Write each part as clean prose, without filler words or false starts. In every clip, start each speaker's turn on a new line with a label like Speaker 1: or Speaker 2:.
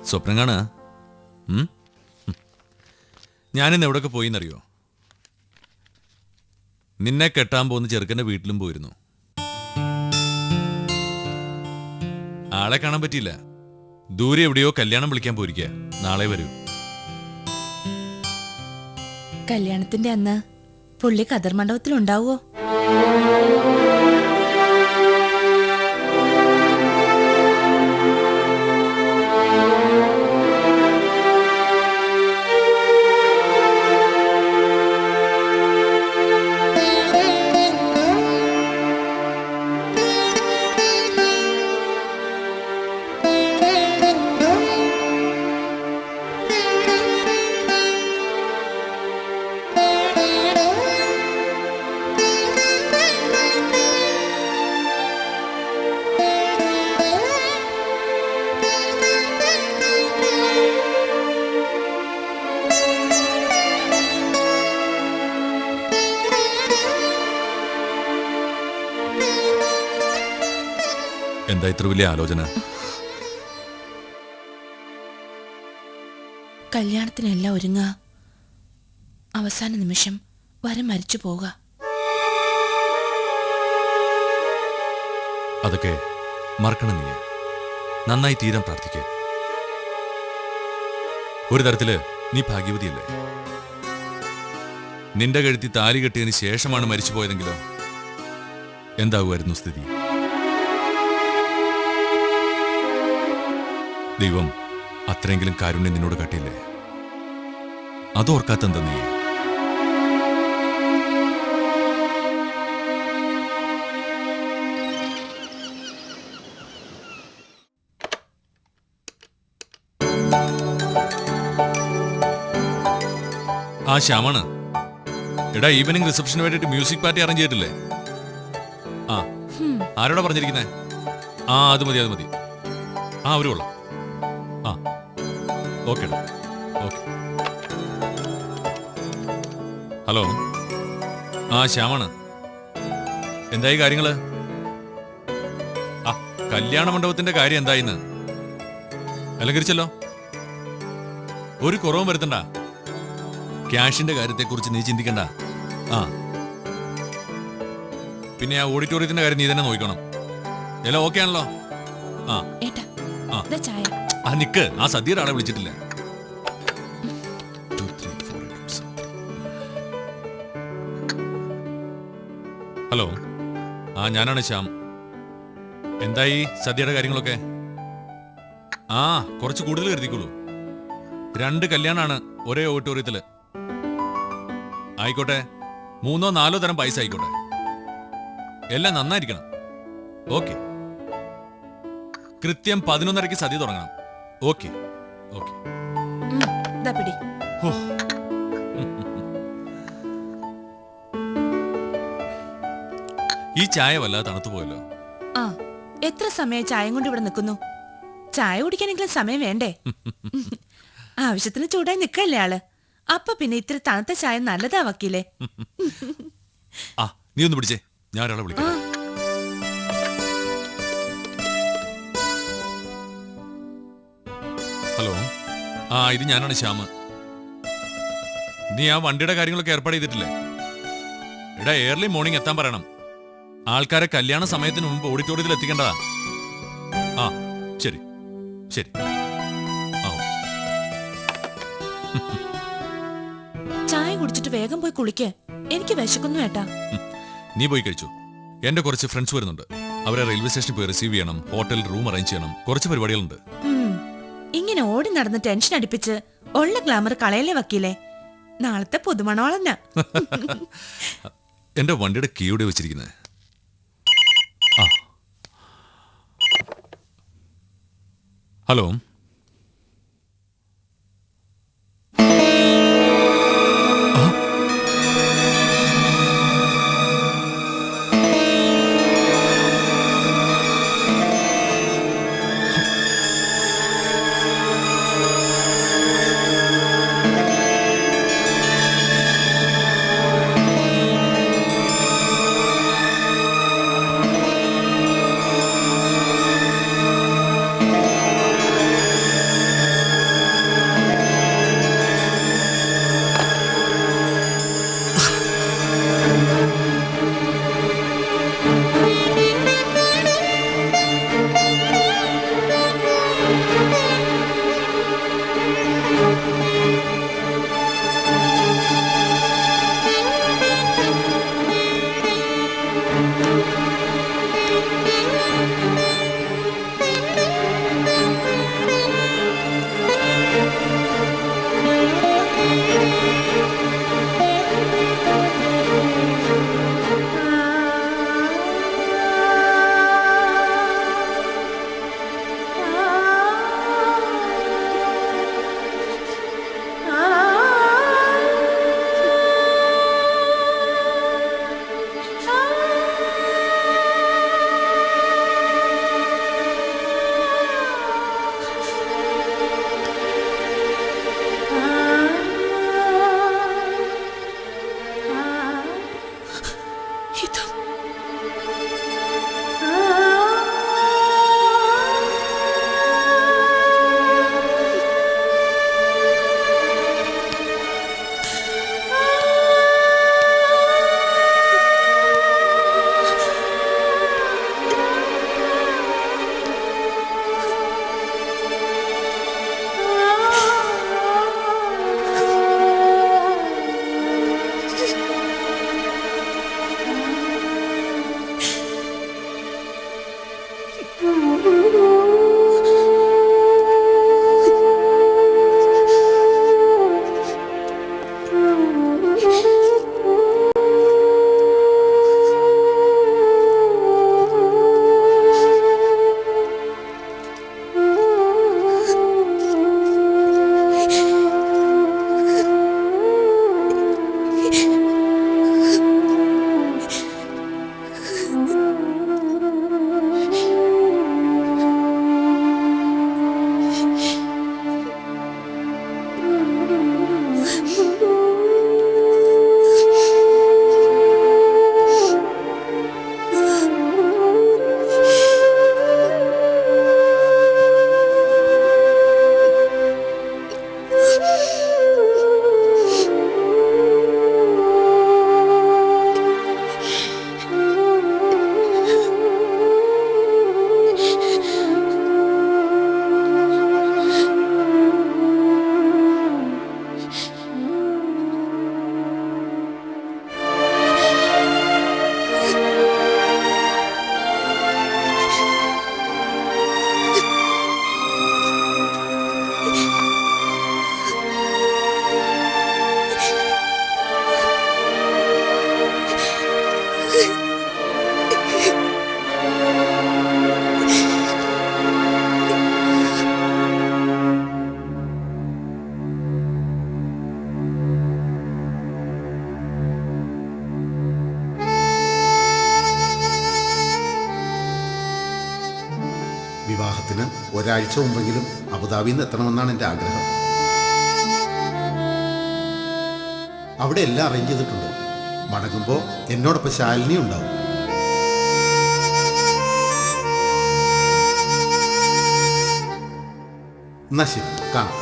Speaker 1: സ്വപ്നം കാണാ. ഞാനിന്ന് എവിടെയൊക്കെ പോയിന്നറിയോ? നിന്നെ കെട്ടാൻ പോകുന്ന ചെറുക്കൻ്റെ വീട്ടിലും പോയിരുന്നു. ആളെ കാണാൻ പറ്റിയില്ല. ദൂരെ എവിടെയോ കല്യാണം വിളിക്കാൻ പോയിരിക്കുക. നാളെ വരൂ.
Speaker 2: കല്യാണത്തിന്റെ അന്ന് പുള്ളി കതിർ മണ്ഡപത്തിലുണ്ടാവോ?
Speaker 1: എന്താ ഇത്ര വലിയ ആലോചന?
Speaker 2: കല്യാണത്തിനെല്ലാം ഒരുങ്ങുക. അവസാന നിമിഷം വരം മരിച്ചു പോവുക.
Speaker 1: അതൊക്കെ മറക്കണം. നീ നന്നായി തീരാൻ പ്രാർത്ഥിക്കുക. ഒരു തരത്തില് നീ ഭാഗ്യവതിയല്ലേ? നിന്റെ കഴുത്തി താലി കെട്ടിയതിന് ശേഷമാണ് മരിച്ചു പോയതെങ്കിലോ എന്താകുമായിരുന്നു സ്ഥിതി? ദൈവം അത്രയെങ്കിലും കാരുണ്യം നിന്നോട് കാട്ടിയില്ലേ? അതോർക്കാത്തെന്താ നീ? ആ ശ്യാമാണ്. എടാ, ഈവനിങ് റിസപ്ഷന് വേണ്ടിയിട്ട് മ്യൂസിക് പാർട്ടി അറേഞ്ച് ചെയ്തിട്ടില്ലേ? ആ, ആരോടാ പറഞ്ഞിരിക്കുന്നേ? ആ, അത് മതി, അത് മതി. ആ, അവര് കൊള്ളാം. ആ, ഓക്കെ. ഓക്കെ. ഹലോ. ആ, ശ്യാമാണ്. എന്തായി കാര്യങ്ങള്? ആ, കല്യാണ മണ്ഡപത്തിന്റെ കാര്യം എന്തായിന്ന്? അലങ്കരിച്ചല്ലോ. ഒരു കുറവും വരുത്തണ്ട. ക്യാഷിന്റെ കാര്യത്തെക്കുറിച്ച് നീ ചിന്തിക്കണ്ട. ആ, പിന്നെ ആ ഓഡിറ്റോറിയത്തിന്റെ കാര്യം നീ തന്നെ നോക്കണം. എല്ലാം ഓക്കെ ആണല്ലോ? ആ, ആ, നിക്ക്. ആ സദ്യയുടെ ആളെ വിളിച്ചിട്ടില്ല. ഹലോ. ആ, ഞാനാണ് ശ്യാം. എന്തായി സദ്യയുടെ കാര്യങ്ങളൊക്കെ? ആ, കുറച്ച് കൂടുതൽ കരുതിക്കോളൂ. 2 കല്യാണാണ് ഒരേ ഓഡിറ്റോറിയത്തില്. ആയിക്കോട്ടെ, 3 or 4 തരം പൈസ ആയിക്കോട്ടെ. എല്ലാം നന്നായിരിക്കണം. ഓക്കെ. കൃത്യം 11:30 സദ്യ തുടങ്ങണം. ഓക്കെ. ഓക്കെ. ഈ ചായ വല്ലാതെ തണുത്തു പോയല്ലോ.
Speaker 2: ആ, എത്ര സമയം ചായം കൊണ്ട് ഇവിടെ നിൽക്കുന്നു? ചായ കുടിക്കാനെങ്കിലും സമയം വേണ്ടേ? ആവശ്യത്തിന് ചൂടായി നിൽക്കല്ലേ ആള്. അപ്പൊ പിന്നെ ഇത്ര തണുത്ത ചായ നല്ലതാ വക്കീലേ.
Speaker 1: ആ, നീ ഒന്ന് പിടിച്ചേ, ഞാൻ ഒരാളെ വിളിക്കാം. ഹലോ. ആ, ഇത് ഞാനാണ് ശ്യാമ്. നീ ആ വണ്ടിയുടെ കാര്യങ്ങളൊക്കെ ഏർപ്പാട് ചെയ്തിട്ടില്ലേ? എടാ, ഏർലി മോർണിംഗ് എത്താൻ പറയണം. ആൾക്കാരെ കല്യാണ സമയത്തിന് മുമ്പ് ഓഡിറ്റോറിയത്തിൽ എത്തിക്കേണ്ടതാ. ആ, ശരി ശരി. ആ,
Speaker 2: ചായ കുടിച്ചിട്ട് വേഗം പോയി കുളിക്ക്. എനിക്ക് വിശക്കുന്നു ഏട്ടാ.
Speaker 1: നീ പോയി കഴിച്ചു. എന്റെ കുറച്ച് ഫ്രണ്ട്സ് വരുന്നുണ്ട്. അവരെ റെയിൽവേ സ്റ്റേഷനിൽ പോയി റിസീവ് ചെയ്യണം. ഹോട്ടൽ റൂം അറേഞ്ച് ചെയ്യണം. കുറച്ച് പരിപാടികളുണ്ട്.
Speaker 2: ഇങ്ങനെ ഓടി നടന്ന് ടെൻഷൻ അടിപ്പിച്ച് ഉള്ള ഗ്ലാമർ കളയല്ലേ വക്കീലേ. നാളത്തെ പുതുമണോളന്ന.
Speaker 1: എന്റെ വണ്ടിയുടെ കീയോടെ വെച്ചിരിക്കുന്നത്. ആ, ഹലോ.
Speaker 3: വിവാഹത്തിന് ഒരാഴ്ച മുമ്പെങ്കിലും അബുദാബിയിൽ നിന്ന് എത്തണമെന്നാണ് എൻ്റെ ആഗ്രഹം. അവിടെ എല്ലാം അറേഞ്ച് ചെയ്തിട്ടുണ്ട്. മടങ്ങുമ്പോൾ എന്നോടൊപ്പം ശാലിനി ഉണ്ടാവും. എന്നാ ശരി, കാണാം.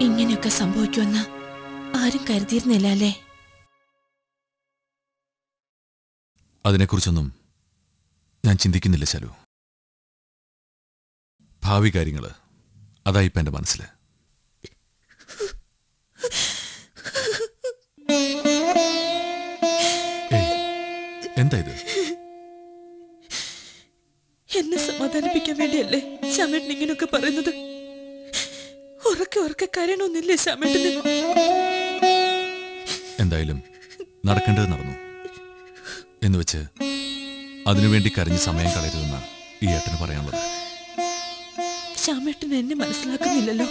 Speaker 2: ഇങ്ങനെയൊക്കെ സംഭവിക്കുമെന്ന് ആരും കരുതിയിരുന്നില്ല അല്ലേ?
Speaker 1: അതിനെക്കുറിച്ചൊന്നും ഞാൻ ചിന്തിക്കുന്നില്ല ശാലു. ഭാവി കാര്യങ്ങള് അതായിപ്പ എന്റെ മനസ്സില്. എന്താ ഇത്?
Speaker 2: എന്നെ സമാധാനിപ്പിക്കാൻ വേണ്ടിയല്ലേ ശ്യാമേട്ടൻ ഇങ്ങനെയൊക്കെ പറയുന്നത്? ഉറക്കെ കരയണമെന്നില്ലേ ശ്യാമേട്ടന്?
Speaker 1: എന്തായാലും നടക്കേണ്ടത് നടന്നു എന്നുവെച്ച് അതിനുവേണ്ടി കരഞ്ഞ് സമയം കളയരുതെന്നാണ് ഈ ഏട്ടന് പറയാനുള്ളത്.
Speaker 2: ശ്യാമേട്ടൻ എന്നെ മനസ്സിലാക്കുന്നില്ലല്ലോ.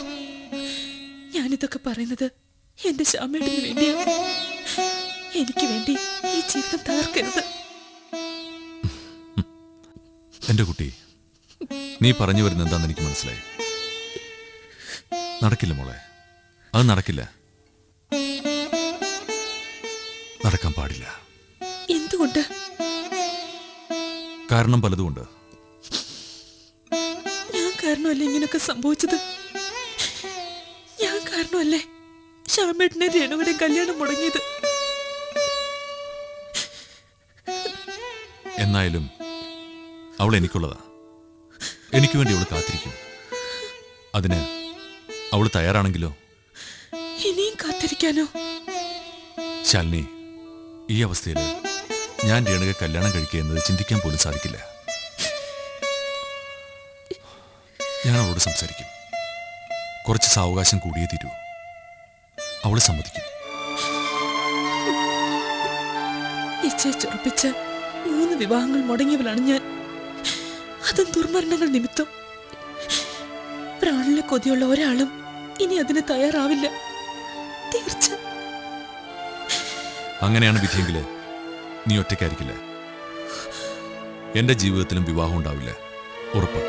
Speaker 2: ഞാനിതൊക്കെ പറയുന്നത് എന്റെ ശ്യാമേട്ടന് വേണ്ടിയാ. എനിക്ക് വേണ്ടി ഈ ജീവിതം തകർക്കരുത്.
Speaker 1: എന്റെ കുട്ടി, നീ പറഞ്ഞു വരുന്നത് എന്താന്ന് എനിക്ക് മനസ്സിലായി. നടക്കില്ല മോളെ, അത് നടക്കില്ല. നടക്കാൻ പാടില്ല.
Speaker 2: എന്തുകൊണ്ട്?
Speaker 1: കാരണം പലതുകൊണ്ട്.
Speaker 2: ഞാൻ കാരണമല്ലേ ഇങ്ങനൊക്കെ സംഭവിച്ചത്? ഞാൻ കാരണമല്ലേ ശ്യാമേട്ടനെ രേണുവിടെ കല്യാണം മുടങ്ങിയത്?
Speaker 1: എന്നായാലും അവൾ എനിക്കുള്ളതാ. എനിക്ക് വേണ്ടി അവൾ കാത്തിരിക്കും. അതിന് അവൾ തയ്യാറാണെങ്കിലോ?
Speaker 2: ഇനിയും കാത്തിരിക്കാനോ?
Speaker 1: ശാലിനി, ഈ അവസ്ഥയിൽ ഞാൻ രേണുക കല്യാണം കഴിക്കുക എന്നത് ചിന്തിക്കാൻ പോലും സാധിക്കില്ല. ഞാൻ അവളോട് സംസാരിക്കും. കുറച്ച് സാവകാശം കൂടിയേ തീരൂ. അവള് സമ്മതിക്കും.
Speaker 2: നിശ്ചയിച്ചുറപ്പിച്ച 3 വിവാഹങ്ങൾ മുടങ്ങിയവളാണ് ഞാൻ. അതും ദുർമരണങ്ങൾ നിമിത്തം. പ്രാണനിലെ കൊതിയുള്ള ഒരാളും ഇനി അതിന് തയ്യാറാവില്ല. തീർച്ച.
Speaker 1: അങ്ങനെയാണ് വിധിയെങ്കിൽ നീ ഒറ്റയ്ക്കായിരിക്കില്ല. എന്റെ ജീവിതത്തിലും വിവാഹം ഉണ്ടാവില്ല, ഉറപ്പ്.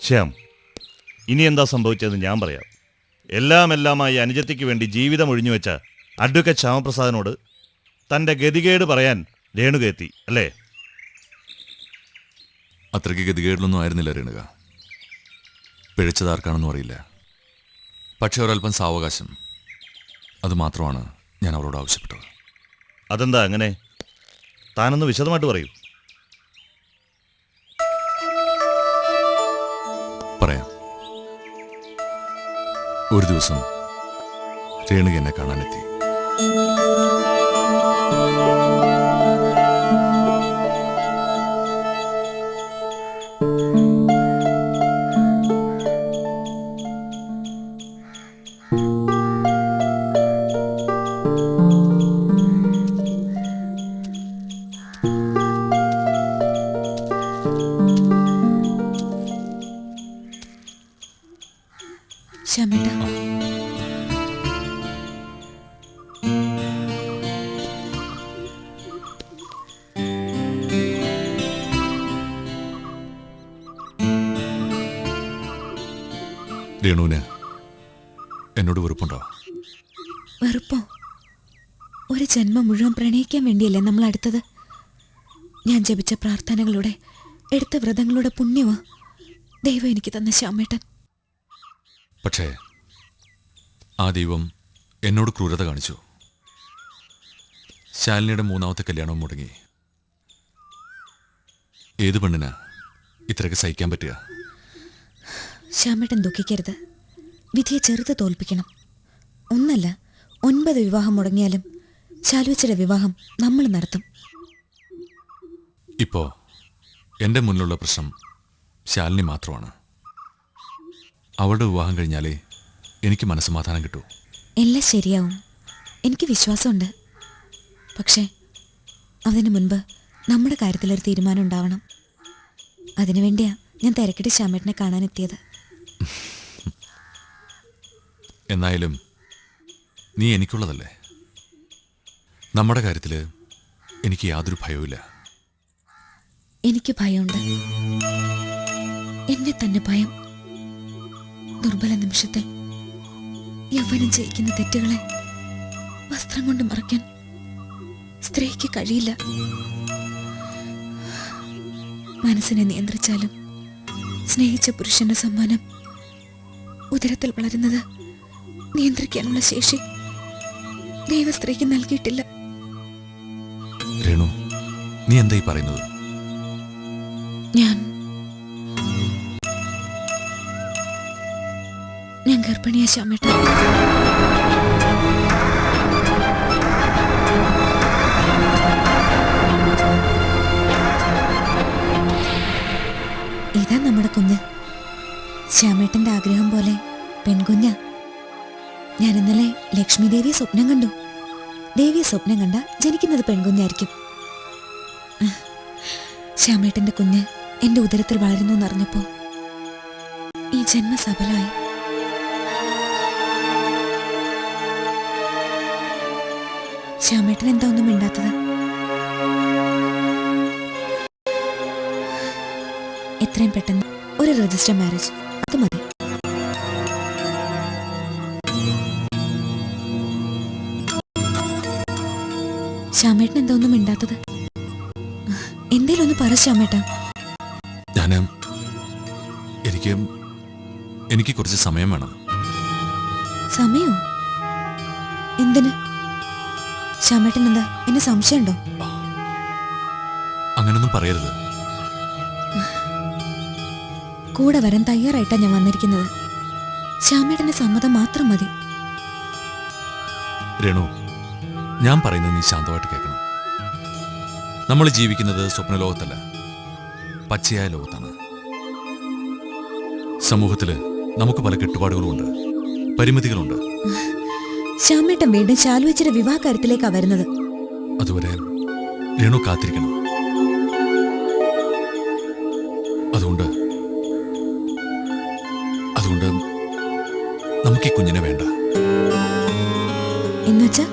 Speaker 4: ശ്യാം, ഇനി എന്താ സംഭവിച്ചതെന്ന് ഞാൻ പറയാം. എല്ലാമായി അനുജത്തിക്ക് വേണ്ടി ജീവിതം ഒഴിഞ്ഞുവെച്ച അഡ്വക്കേറ്റ് ശ്യാമപ്രസാദിനോട് തൻ്റെ ഗതികേട് പറയാൻ രേണുക എത്തി, അല്ലേ?
Speaker 1: അത്രയ്ക്ക് ഗതികേടിലൊന്നും ആയിരുന്നില്ല രേണുക. പിഴച്ചതാർക്കാണെന്നും അറിയില്ല. പക്ഷെ ഒരല്പം സാവകാശം, അത് മാത്രമാണ് ഞാൻ അവരോട് ആവശ്യപ്പെട്ടത്.
Speaker 4: അതെന്താ അങ്ങനെ? താനൊന്ന് വിശദമായിട്ട് പറയൂ.
Speaker 1: പറയാം. ഒരു ദിവസം രേണുക എന്നെ കാണാനെത്തി.
Speaker 2: ശ്യാമേട്ടാ,
Speaker 1: രേണുവിന് എന്നോട് വെറുപ്പുണ്ടോ?
Speaker 2: വെറുപ്പോ? ഒരു ജന്മം മുഴുവൻ പ്രണയിക്കാൻ വേണ്ടിയല്ലേ നമ്മൾ അടുത്തത്? ഞാൻ ജപിച്ച പ്രാർത്ഥനകളുടെ, എടുത്ത വ്രതങ്ങളുടെ പുണ്യമാ ദൈവം എനിക്ക് തന്ന ശ്യാമേട്ടൻ.
Speaker 1: പക്ഷേ ആ ദൈവം എന്നോട് ക്രൂരത കാണിച്ചു. ശാലിനിയുടെ 3ാമത്തെ കല്യാണവും മുടങ്ങി. ഏത് പെണ്ണിനാ ഇത്രയൊക്കെ സഹിക്കാൻ പറ്റുക?
Speaker 2: ശ്യാമേട്ടൻ ദുഃഖിക്കരുത്. വിധിയെ ചെറുത് തോൽപ്പിക്കണം. 1 അല്ല 9 വിവാഹം മുടങ്ങിയാലും ശാലുവച്ചയുടെ വിവാഹം നമ്മൾ നടത്തും.
Speaker 1: ഇപ്പോ എൻ്റെ മുന്നിലുള്ള പ്രശ്നം ശാലിനി മാത്രമാണ്. അവളുടെ വിവാഹം കഴിഞ്ഞാലേ എനിക്ക് മനസ്സമാധാനം കിട്ടൂ.
Speaker 2: എല്ലാം ശരിയാവും, എനിക്ക് വിശ്വാസമുണ്ട്. പക്ഷേ അതിനു മുൻപ് നമ്മുടെ കാര്യത്തിലൊരു തീരുമാനം ഉണ്ടാവണം. അതിനുവേണ്ടിയാ ഞാൻ തിരക്കിട്ട് ശ്യാമേട്ടനെ കാണാനെത്തിയത്.
Speaker 1: എന്നായാലും നീ എനിക്കുള്ളതല്ലേ. നമ്മുടെ കാര്യത്തിൽ എനിക്ക് യാതൊരു ഭയവുമില്ല.
Speaker 2: എനിക്ക് ഭയമുണ്ട്, എന്നെ തന്നെ ഭയം. ദുർബല നിമിഷത്തിൽ യൗവനം ജയിക്കുന്ന തെറ്റുകളെ വസ്ത്രം കൊണ്ട് മറയ്ക്കാൻ സ്ത്രീക്ക് കഴിയില്ല. മനസ്സിനെ നിയന്ത്രിച്ചാലും സ്നേഹിച്ച പുരുഷന്റെ സമ്മാനം ഉദരത്തിൽ വളരുന്നത് നിയന്ത്രിക്കാനുള്ള ശേഷി ദൈവ സ്ത്രീക്ക് നൽകിയിട്ടില്ല.
Speaker 1: രേണു, നീ എന്തായി പറയുന്നത്?
Speaker 2: ഞാൻ ഗർഭിണിയാ ശ്യാമേട്ടാ. ഇതാ നമ്മുടെ കുഞ്ഞ്. ശ്യാമേട്ടന്റെ ആഗ്രഹം പോലെ പെൺകുഞ്ഞ. ഞാൻ ഇന്നലെ ലക്ഷ്മി ദേവിയെ സ്വപ്നം കണ്ടു. ദേവിയെ സ്വപ്നം കണ്ട ജനിക്കുന്നത് പെൺകുഞ്ഞായിരിക്കും. ശ്യാമേട്ടന്റെ കുഞ്ഞ് എന്റെ ഉദരത്തിൽ വളരുന്നു എന്നറിഞ്ഞപ്പോ ഈ ജന്മ സഫലമായി. ശ്യാമേട്ടൻ എന്താ ഒന്നും മിണ്ടാത്തത്? എത്രയും പെട്ടെന്ന് ഒരു രജിസ്റ്റർ മാരേജ്, അത് മതി. ശ്യാമേട്ടൻ എന്താ ഒന്നും മിണ്ടാത്തത്? എന്തേലും ഒന്ന് പറ ശ്യാമേട്ടൻ.
Speaker 1: എനിക്ക് കുറച്ച് സമയം വേണം.
Speaker 2: സമയോ? എന്തിന്? ശ്യാമേട്ടൻ എന്താ എന്നെ സംശയമുണ്ടോ?
Speaker 1: അങ്ങനൊന്നും പറയരുത്.
Speaker 2: കൂടെ വരാൻ തയ്യാറായിട്ടാ ഞാൻ വന്നിരിക്കുന്നത്. ശ്യാമേട്ടന്റെ സമ്മതം മാത്രം മതി.
Speaker 1: രേണു, ഞാൻ പറയുന്നത് നീ ശാന്തമായിട്ട് കേൾക്കണം. നമ്മൾ ജീവിക്കുന്നത് സ്വപ്നലോകത്തല്ല, പച്ചയായ ലോകത്താണ്. സമൂഹത്തില് നമുക്ക് പല കെട്ടുപാടുകളുമുണ്ട്, പരിമിതികളുണ്ട്.
Speaker 2: ശ്യാമേട്ടൻ വീണ്ടും ശാലുവച്ചിയുടെ വിവാഹ കാര്യത്തിലേക്കാ വരുന്നത്.
Speaker 1: അതുവരെ രേണു കാത്തിരിക്കണം. അതുകൊണ്ട് നമുക്ക് ഈ കുഞ്ഞിനെ വേണ്ട.
Speaker 2: എന്നുവെച്ചാ